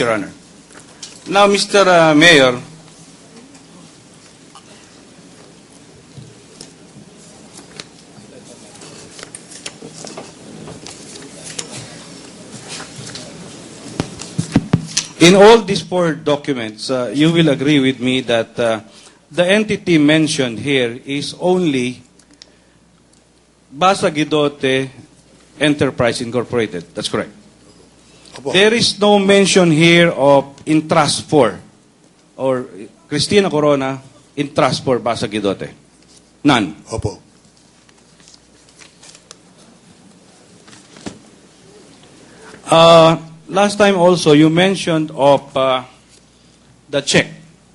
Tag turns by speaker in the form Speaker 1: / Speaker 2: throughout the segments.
Speaker 1: Your Honor. Now, Mr. Mayor, in all these 4 documents, you will agree with me that the entity mentioned here is only Basa Guidote Enterprise Incorporated. That's correct.
Speaker 2: Opo.
Speaker 1: There is no mention here of Intrust for or Cristina Corona Intrust for Basa Guidote. None.
Speaker 2: Opo.
Speaker 1: Last time also, you mentioned of the check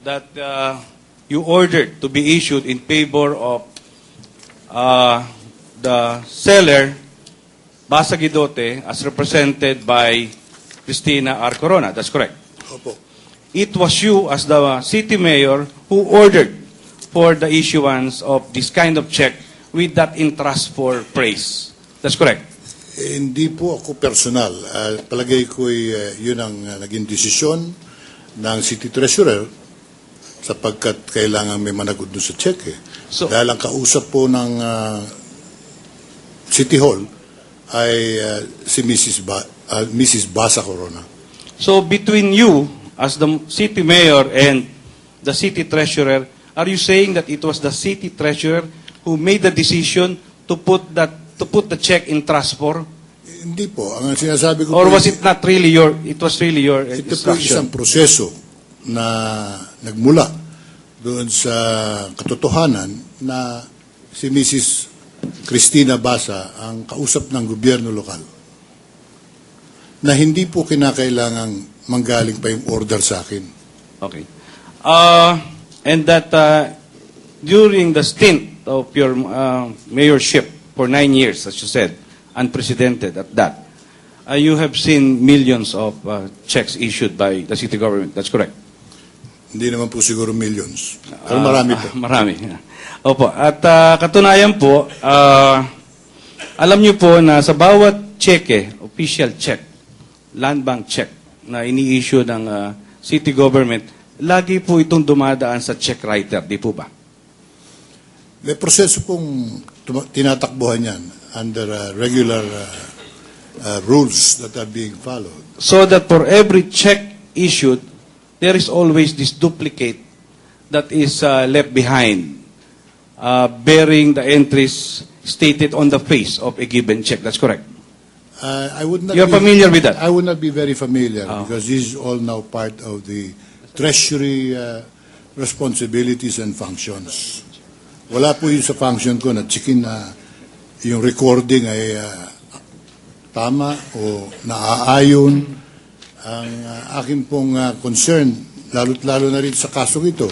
Speaker 1: that you ordered to be issued in favor of the seller, Basa Guidote, as represented by Cristina R. Corona. That's correct.
Speaker 2: Opo.
Speaker 1: It was you, as the city mayor, who ordered for the issuance of this kind of check with that interest for praise. That's correct.
Speaker 2: Hindi po ako personal. Palagay ko'y yun ang naging desisyon ng City Treasurer sapagkat kailangan may managot doon sa check.
Speaker 1: So-
Speaker 2: Dahil ang kausap po ng City Hall ay si Mrs. Basa Corona.
Speaker 1: So between you, as the city mayor and the city treasurer, are you saying that it was the city treasurer who made the decision to put the check in trust for?
Speaker 2: Hindi po. Ang sinasabi ko
Speaker 1: Or
Speaker 2: po,
Speaker 1: was it not really your, it was really your
Speaker 2: ito po isang
Speaker 1: instruction?
Speaker 2: proseso na nagmula doon sa katotohanan na si Mrs. Cristina Basa ang kausap ng gobyerno lokal na hindi po kinakailangang manggaling pa yung order sa akin.
Speaker 1: Okay. And that during the stint of your mayorship for 9 years, as you said, unprecedented at that, you have seen millions of checks issued by the city government. That's correct.
Speaker 2: Hindi naman po siguro millions. Pero marami po.
Speaker 1: Marami. Opo. At katunayan po, alam niyo po na sa bawat cheque, official check, land bank check, na ini-issue ng city government, lagi po itong dumadaan sa check writer, di po ba?
Speaker 2: May proseso pong tinatakbuhan yan under regular rules that are being followed.
Speaker 1: So that for every check issued, there is always this duplicate that is left behind, bearing the entries stated on the face of a given check. That's correct.
Speaker 2: I would not
Speaker 1: You're familiar with that?
Speaker 2: I would not be very familiar
Speaker 1: Oh.
Speaker 2: because this is all now part of the treasury responsibilities and functions. Wala po yun sa function ko na chikin na yung recording ay tama o naaayon. Ang akin pong concern, lalo na rin sa kasong ito,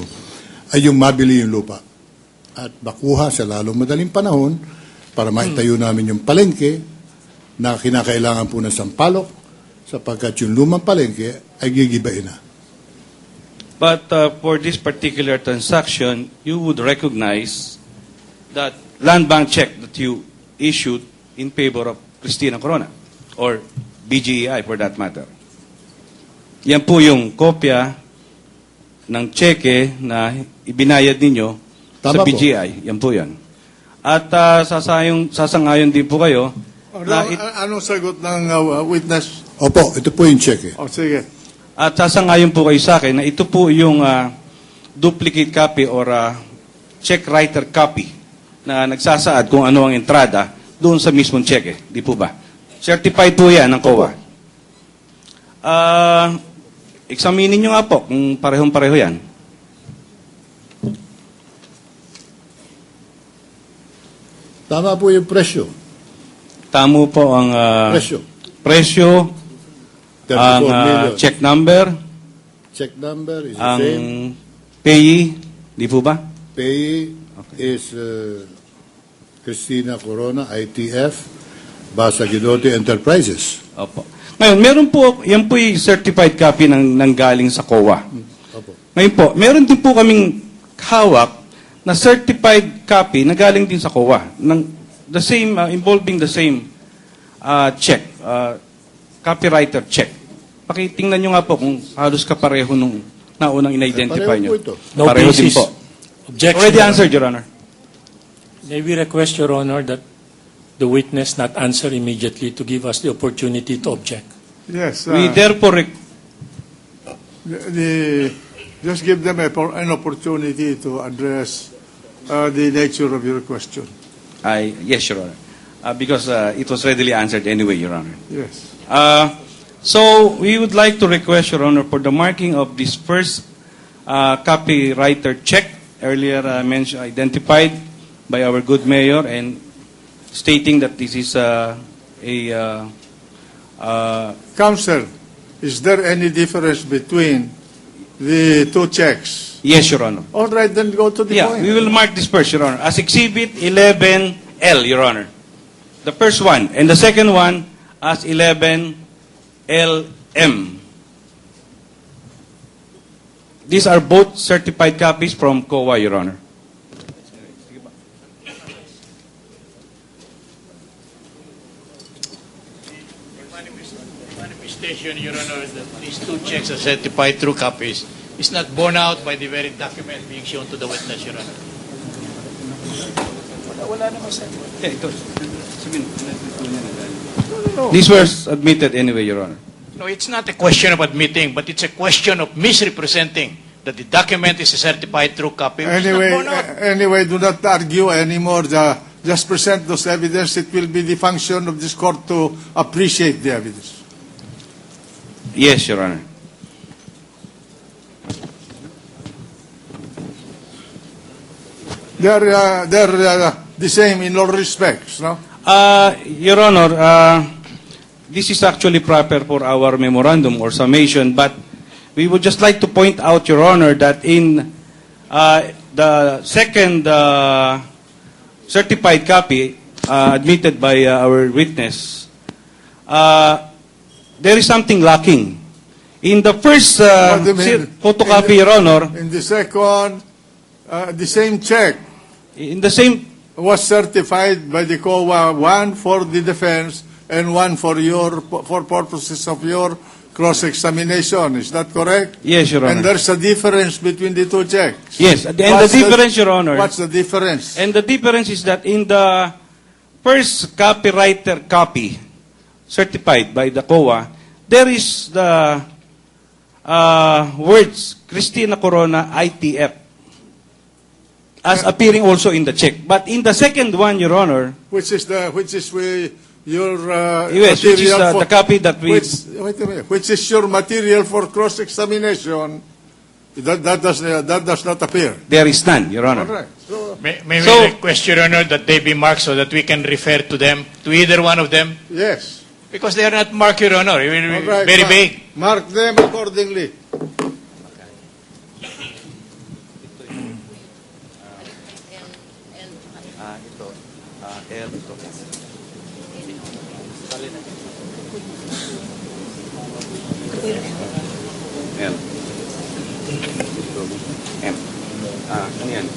Speaker 2: ay yung mabili yung lupa. At makuha sa lalong madaling panahon para maitayo namin yung palengke na kinakailangan po ng sampalok sapagkat yung lumang palengke ay gigibain na.
Speaker 1: But for this particular transaction, you would recognize that land bank check that you issued in favor of Cristina Corona or BGEI for that matter. Yan po yung kopya ng cheque na ibinayad ninyo sa
Speaker 2: Tama po.
Speaker 1: BGI. Yan po yan. At sasangayon din po kayo na
Speaker 3: Anong sagot ng witness?
Speaker 2: Opo, ito po yung check.
Speaker 3: O, sige.
Speaker 1: at sasangayon po kayo sa akin na ito po yung duplicate copy or check writer copy na nagsasaad kung ano ang entrada doon sa mismong cheque. Di po ba? Certified po yan ng COA. Examinin nyo nga po kung parehong-pareho yan.
Speaker 2: Tama po yung presyo.
Speaker 1: Tamo po ang presyo,
Speaker 2: 34
Speaker 1: ang
Speaker 2: million.
Speaker 1: check number,
Speaker 2: Check number is the
Speaker 1: ang
Speaker 2: same.
Speaker 1: payee, di po ba?
Speaker 2: Payee is Cristina Corona, ITF, Basa Guidote Enterprises.
Speaker 1: Opo. Ngayon, meron po, yan po yung certified copy ng galing sa COA.
Speaker 2: Opo.
Speaker 1: Ngayon po, meron din po kaming hawak na certified copy na galing din sa COA ng the same involving the same check, copywriter check. pakitingnan nyo nga po kung halos kapareho nung naunang in-identify
Speaker 2: Pareho
Speaker 1: nyo.
Speaker 2: po ito.
Speaker 4: No
Speaker 1: Pareho din
Speaker 4: basis.
Speaker 1: po.
Speaker 4: Objection.
Speaker 1: Already
Speaker 4: Your
Speaker 1: answered,
Speaker 4: Honor.
Speaker 1: Your Honor.
Speaker 4: May we request, Your Honor, that the witness not answer immediately to give us the opportunity to object?
Speaker 3: Yes.
Speaker 1: We therefore
Speaker 3: Just give them an opportunity to address the nature of your question.
Speaker 1: yes, Your Honor. Because it was readily answered anyway, Your Honor.
Speaker 3: Yes.
Speaker 1: So we would like to request, Your Honor, for the marking of this first copywriter check, earlier mentioned, identified by our good mayor, and stating that this is
Speaker 3: Counsel, is there any difference between the two checks?
Speaker 1: yes, Your Honor.
Speaker 3: All right, then go to the
Speaker 1: Yeah,
Speaker 3: point.
Speaker 1: we will mark this first, Your Honor, as Exhibit 11L, Your Honor. The first one. And the second one as 11LM. These are both certified copies from COA, Your Honor.
Speaker 5: Manifestation, Your Honor, that these two checks are certified true copies is not borne out by the very document being shown to the witness, Your Honor.
Speaker 1: These were admitted anyway, Your Honor.
Speaker 5: No, it's not a question of admitting, but it's a question of misrepresenting that the document is a certified true copy. Which is not borne out.
Speaker 3: Anyway, do not argue anymore. Just present those evidence. It will be the function of this court to appreciate the evidence.
Speaker 1: Yes, Your Honor.
Speaker 3: They're the same in all respects, no?
Speaker 1: Your Honor, this is actually proper for our memorandum or summation, but we would just like to point out, Your Honor, that in the second certified copy admitted by our witness, there is something lacking. In the first
Speaker 3: What do you mean?
Speaker 1: photocopy, Your Honor,
Speaker 3: In the second, the same check
Speaker 1: in the same,
Speaker 3: was certified by the COA, one for the defense and one for purposes of your cross-examination. Is that correct?
Speaker 1: yes, Your
Speaker 3: And
Speaker 1: Honor.
Speaker 3: there's a difference between the two checks.
Speaker 1: Yes, and the
Speaker 3: What's
Speaker 1: difference, Your Honor.
Speaker 3: What's the difference?
Speaker 1: And the difference is that in the first copywriter copy, certified by the COA, there is the words Christina Corona ITF as appearing also in the check. But in the second one, Your Honor,
Speaker 3: Which is your
Speaker 1: yes, which is
Speaker 3: material
Speaker 1: the copy that we...
Speaker 3: wait a minute. Which is your material for cross-examination? That does not appear.
Speaker 1: There is none, Your
Speaker 3: All
Speaker 1: Honor.
Speaker 3: right. So,
Speaker 5: May we
Speaker 1: So-
Speaker 5: request, Your Honor, that they be marked so that we can refer to them, to either one of them?
Speaker 3: yes.
Speaker 5: Because they are not marked, Your Honor. It will
Speaker 3: All
Speaker 5: be
Speaker 3: right.
Speaker 5: very vague.
Speaker 3: Mark them accordingly.
Speaker 1: L. M. Ano yan?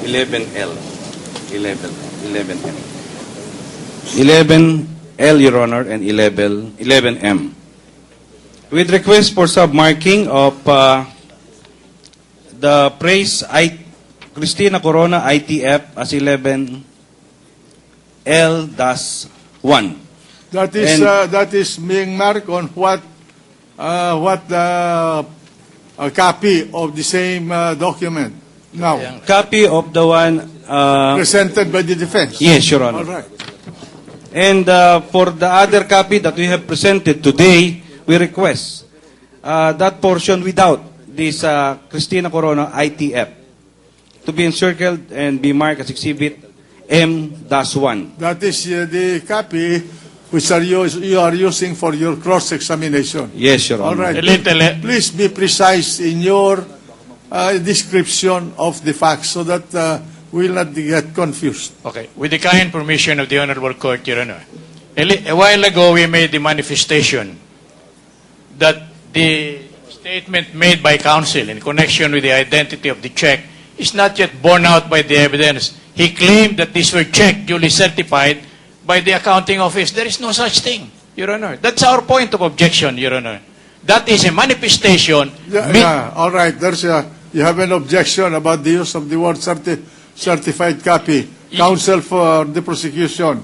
Speaker 1: 11L. 11M. 11L, Your Honor, and 11M. With request for submarking of the praise Christina Corona ITF as 11L-1.
Speaker 3: That is being marked on what a copy of the same document now
Speaker 1: Copy of the one...
Speaker 3: presented by the defense.
Speaker 1: yes, Your
Speaker 3: All
Speaker 1: Honor.
Speaker 3: right.
Speaker 1: And for the other copy that we have presented today, we request that portion without this Christina Corona ITF to be encircled and be marked as Exhibit M-1.
Speaker 3: That is the copy which you are using for your cross-examination.
Speaker 1: Yes, Your
Speaker 3: All
Speaker 1: Honor.
Speaker 3: right.
Speaker 5: A little,
Speaker 3: Please be precise in your description of the facts so that we will not get confused.
Speaker 5: okay. With the kind permission of the Honorable Court, Your Honor. A while ago, we made the manifestation that the statement made by counsel in connection with the identity of the check is not yet borne out by the evidence. He claimed that these were checked, duly certified by the accounting office. There is no such thing, Your Honor. That's our point of objection, Your Honor. That is a manifestation.
Speaker 3: All right. You have an objection about the use of the word certified copy. Counsel for the prosecution.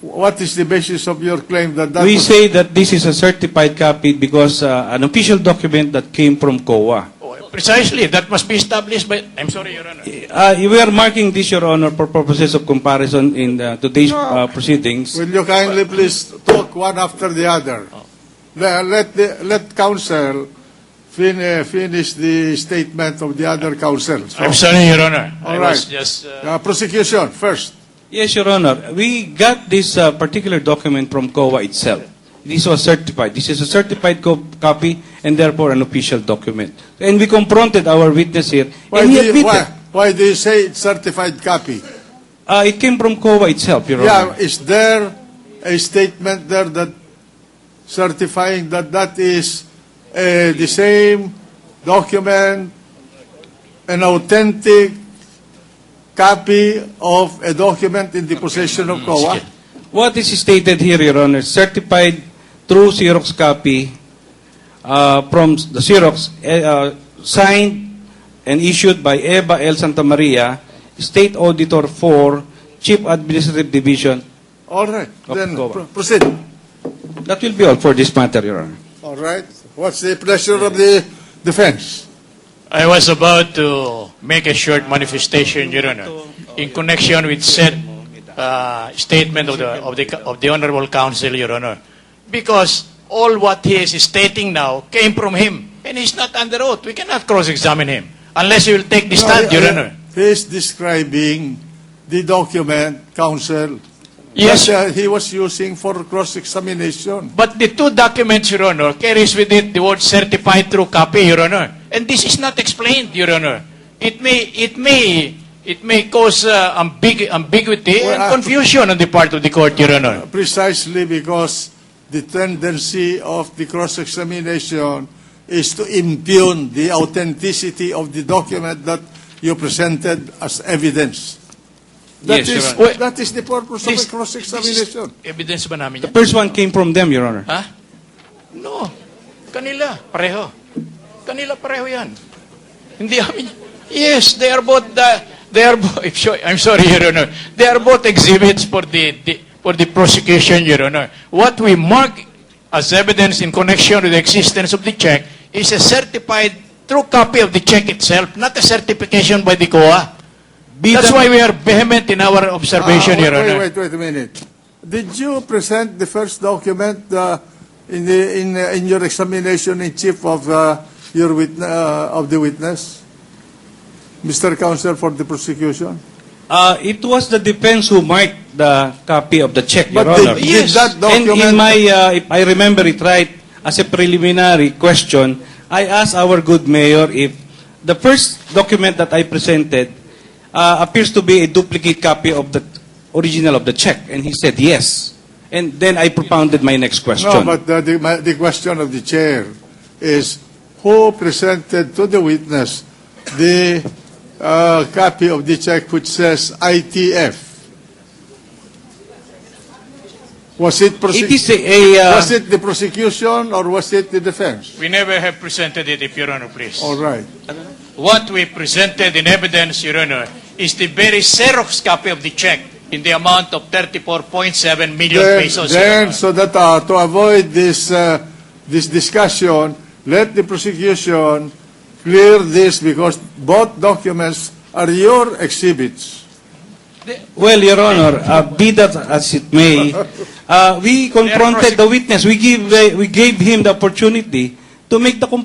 Speaker 3: What is the basis of your claim that
Speaker 1: We say that this is a certified copy because an official document that came from COA.
Speaker 5: Precisely, that must be established by... I'm sorry, Your Honor.
Speaker 1: We are marking this, Your Honor, for purposes of comparison in today's proceedings.
Speaker 3: Will you kindly please talk one after the other? Let counsel finish the statement of the other counsel. So,
Speaker 5: I'm sorry, Your Honor.
Speaker 3: all
Speaker 5: I
Speaker 3: right.
Speaker 5: was just...
Speaker 3: Prosecution first.
Speaker 1: Yes, Your Honor. We got this particular document from COA itself. This was certified. This is a certified copy and therefore an official document. And we confronted our witness here, and he admitted.
Speaker 3: Why do you say it's certified copy?
Speaker 1: It came from COA itself, Your Honor.
Speaker 3: Is there a statement there that certifying that is the same document, an authentic copy of a document in the possession of COA?
Speaker 1: What is stated here, Your Honor, certified through Xerox copy from the Xerox, signed and issued by Eva L. Santa Maria, State Auditor for Chief Administrative Division.
Speaker 3: All right.
Speaker 1: Of
Speaker 3: Then
Speaker 1: COA.
Speaker 3: proceed.
Speaker 1: That will be all for this matter, Your Honor.
Speaker 3: All right. What's the pleasure of the defense?
Speaker 5: I was about to make a short manifestation, Your Honor, in connection with said statement of the Honorable Counsel, Your Honor, because all what he is stating now came from him, and he's not under oath. We cannot cross-examine him unless you will take the stand, Your Honor.
Speaker 3: He is describing the document, counsel,
Speaker 5: Yes.
Speaker 3: that he was using for cross-examination.
Speaker 5: But the two documents, Your Honor, carries with it the word certified through copy, Your Honor. And this is not explained, Your Honor. It may cause ambiguity and confusion on the part of the court, Your Honor.
Speaker 3: Precisely because the tendency of the cross-examination is to impugn the authenticity of the document that you presented as evidence.
Speaker 1: Yes, Your Honor.
Speaker 3: That is the purpose of a cross-examination.
Speaker 5: Evidence ba namin
Speaker 1: The
Speaker 5: yan?
Speaker 1: first one came from them, Your Honor.
Speaker 5: Ha? No. Kanila. Pareho. Kanila pareho yan. Hindi amin. Yes, they are both I'm sorry, Your Honor. They are both exhibits for the prosecution, Your Honor. What we mark as evidence in connection with the existence of the check is a certified true copy of the check itself, not a certification by the COA. That's why we are vehement in our observation, Your Honor.
Speaker 3: Wait a minute. Did you present the first document in your examination in chief of the witness, Mr. Counsel for the prosecution?
Speaker 1: It was the defense who marked the copy of the check, Your
Speaker 3: But
Speaker 1: Honor.
Speaker 3: did that document?
Speaker 1: And in my, if I remember it right, as a preliminary question, I asked our good mayor if the first document that I presented appears to be a duplicate copy of the original of the check, and he said yes. And then I propounded my next question.
Speaker 3: No, but the question of the chair is who presented to the witness the copy of the check which says ITF? Was it
Speaker 1: It is a
Speaker 3: was it the prosecution or was it the defense?
Speaker 5: We never have presented it, if Your Honor, please.
Speaker 3: All right.
Speaker 5: What we presented in evidence, Your Honor, is the very Xerox copy of the check in the amount of 34.7 million pesos. Your
Speaker 3: Then
Speaker 5: Honor.
Speaker 3: so that to avoid this discussion, let the prosecution clear this because both documents are your exhibits.
Speaker 1: well, Your Honor, be that as it may, we confronted the witness. We gave him the opportunity to make the comparison.